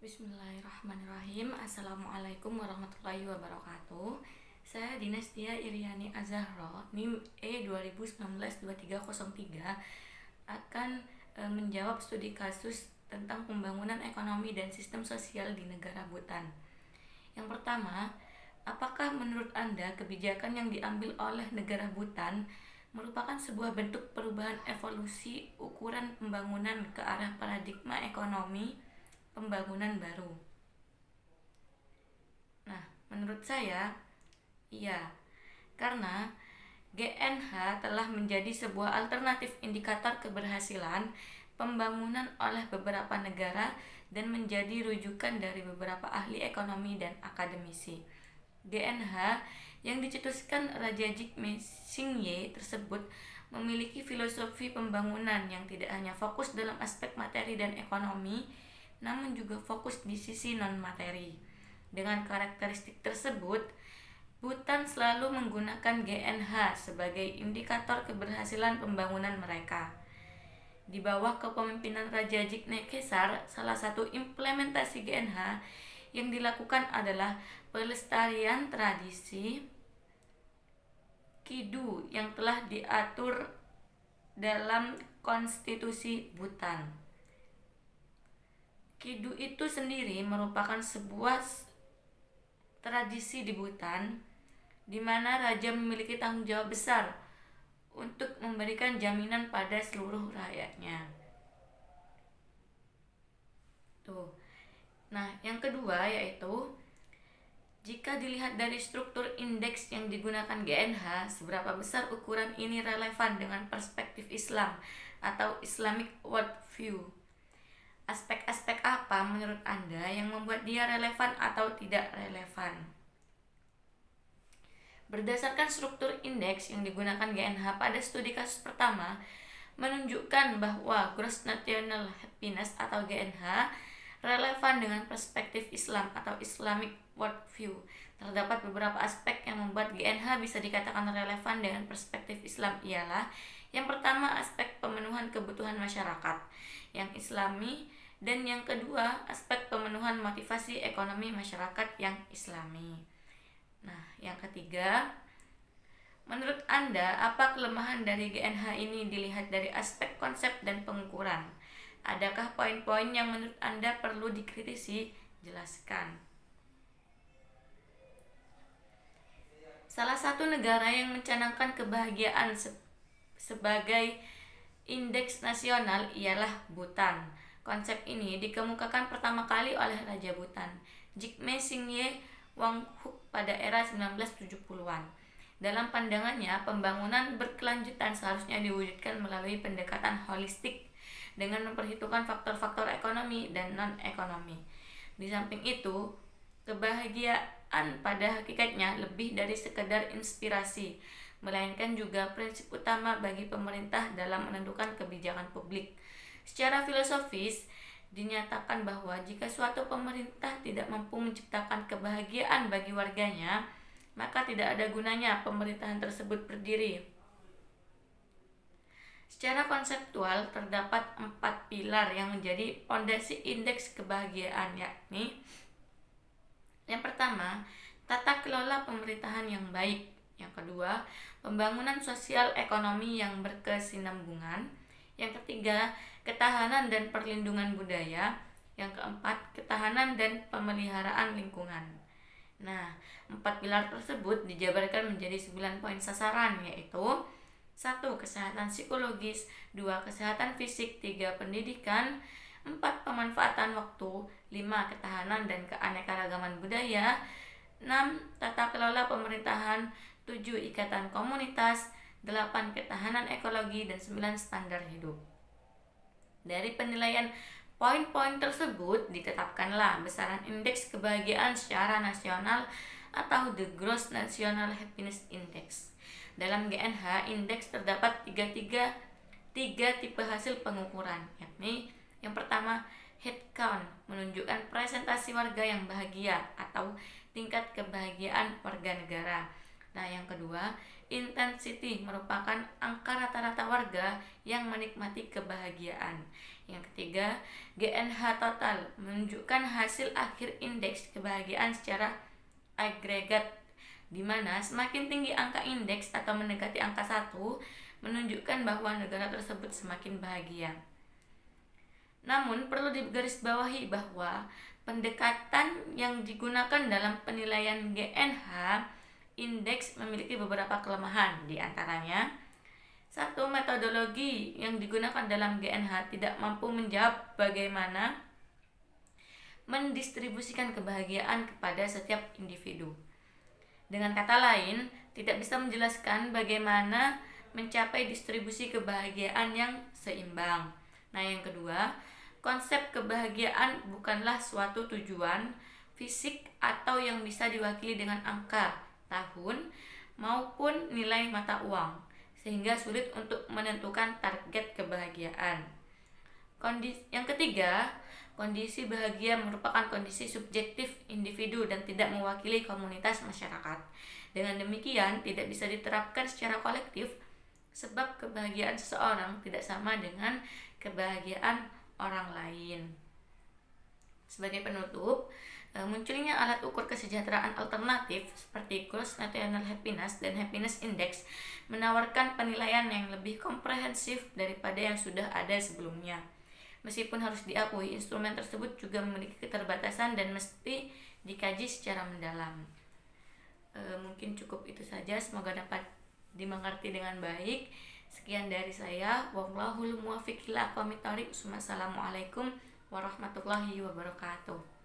Bismillahirrahmanirrahim. Assalamualaikum warahmatullahi wabarakatuh. Saya Dinastia Iriani Azahro, NIM E2019-2303, akan menjawab studi kasus tentang pembangunan ekonomi dan sistem sosial di negara Bhutan. Yang pertama, apakah menurut Anda kebijakan yang diambil oleh negara Bhutan merupakan sebuah bentuk perubahan evolusi ukuran pembangunan ke arah paradigma ekonomi pembangunan baru? Nah, menurut saya, iya, karena GNH telah menjadi sebuah alternatif indikator keberhasilan pembangunan oleh beberapa negara dan menjadi rujukan dari beberapa ahli ekonomi dan akademisi. GNH yang dicetuskan Raja Jigme Singye tersebut memiliki filosofi pembangunan yang tidak hanya fokus dalam aspek materi dan ekonomi, namun juga fokus di sisi non-materi. Dengan karakteristik tersebut, Bhutan selalu menggunakan GNH sebagai indikator keberhasilan pembangunan mereka. Di bawah kepemimpinan Raja Jigme Khesar, salah satu implementasi GNH yang dilakukan adalah pelestarian tradisi Kidu yang telah diatur dalam konstitusi Bhutan. Kidu itu sendiri merupakan sebuah tradisi di Bhutan di mana raja memiliki tanggung jawab besar untuk memberikan jaminan pada seluruh rakyatnya. Tuh. Nah, yang kedua yaitu jika dilihat dari struktur indeks yang digunakan GNH, seberapa besar ukuran ini relevan dengan perspektif Islam atau Islamic Worldview? Aspek-aspek apa menurut Anda yang membuat dia relevan atau tidak relevan? Berdasarkan struktur indeks yang digunakan GNH pada studi kasus pertama, menunjukkan bahwa Gross National Happiness atau GNH relevan dengan perspektif Islam atau Islamic Worldview. Terdapat beberapa aspek yang membuat GNH bisa dikatakan relevan dengan perspektif Islam ialah: yang pertama, aspek pemenuhan kebutuhan masyarakat yang Islami, dan yang kedua, aspek pemenuhan motivasi ekonomi masyarakat yang Islami. Nah, yang ketiga, menurut Anda, apa kelemahan dari GNH ini dilihat dari aspek konsep dan pengukuran? Adakah poin-poin yang menurut Anda perlu dikritisi? Jelaskan. Salah satu negara yang mencanangkan kebahagiaan sebagai indeks nasional ialah Bhutan. Konsep ini dikemukakan pertama kali oleh Raja Bhutan, Jigme Singye Wanghuk pada era 1970-an. Dalam pandangannya, pembangunan berkelanjutan seharusnya diwujudkan melalui pendekatan holistik dengan memperhitungkan faktor-faktor ekonomi dan non-ekonomi. Di samping itu, kebahagiaan pada hakikatnya lebih dari sekedar inspirasi, melainkan juga prinsip utama bagi pemerintah dalam menentukan kebijakan publik. Secara filosofis, dinyatakan bahwa jika suatu pemerintah tidak mampu menciptakan kebahagiaan bagi warganya, maka tidak ada gunanya pemerintahan tersebut berdiri. Secara konseptual, terdapat 4 pilar yang menjadi fondasi indeks kebahagiaan, yakni: yang pertama, tata kelola pemerintahan yang baik. Yang kedua, pembangunan sosial ekonomi yang berkesinambungan. Yang ketiga, ketahanan dan perlindungan budaya. Yang keempat, ketahanan dan pemeliharaan lingkungan. Nah, 4 pilar tersebut dijabarkan menjadi 9 poin sasaran, yaitu: 1. Kesehatan psikologis, 2. Kesehatan fisik, 3. Pendidikan, 4. Pemanfaatan waktu, 5. Ketahanan dan keanekaragaman budaya, 6. Tata kelola pemerintahan, 7. Ikatan komunitas, 8. Ketahanan ekologi, dan 9. Standar hidup. Dari penilaian poin-poin tersebut, ditetapkanlah besaran indeks kebahagiaan secara nasional atau The Gross National Happiness Index. Dalam GNH, indeks terdapat tiga tipe hasil pengukuran, yakni: yang pertama, head count, menunjukkan presentasi warga yang bahagia atau tingkat kebahagiaan warga negara. Nah, yang kedua, intensity, merupakan angka rata-rata warga yang menikmati kebahagiaan. Yang ketiga, GNH total menunjukkan hasil akhir indeks kebahagiaan secara agregat, di mana semakin tinggi angka indeks atau mendekati angka 1 menunjukkan bahwa negara tersebut semakin bahagia. Namun perlu digarisbawahi bahwa pendekatan yang digunakan dalam penilaian GNH indeks memiliki beberapa kelemahan, di antaranya: 1. Metodologi yang digunakan dalam GNH tidak mampu menjawab bagaimana mendistribusikan kebahagiaan kepada setiap individu. Dengan kata lain, tidak bisa menjelaskan bagaimana mencapai distribusi kebahagiaan yang seimbang. Nah, yang kedua, konsep kebahagiaan bukanlah suatu tujuan fisik atau yang bisa diwakili dengan angka, tahun, maupun nilai mata uang, sehingga sulit untuk menentukan target kebahagiaan. Yang ketiga, kondisi bahagia merupakan kondisi subjektif individu dan tidak mewakili komunitas masyarakat. Dengan demikian, tidak bisa diterapkan secara kolektif sebab kebahagiaan seseorang tidak sama dengan kebahagiaan orang lain. Sebagai penutup, munculnya alat ukur kesejahteraan alternatif seperti Gross National Happiness dan Happiness Index menawarkan penilaian yang lebih komprehensif daripada yang sudah ada sebelumnya. Meskipun harus diakui, instrumen tersebut juga memiliki keterbatasan dan mesti dikaji secara mendalam. Mungkin cukup itu saja, semoga dapat dimengerti dengan baik. Sekian dari saya. Wallahul muwaffiq ila aqwamit thoriq. Wassalamualaikum warahmatullahi wabarakatuh.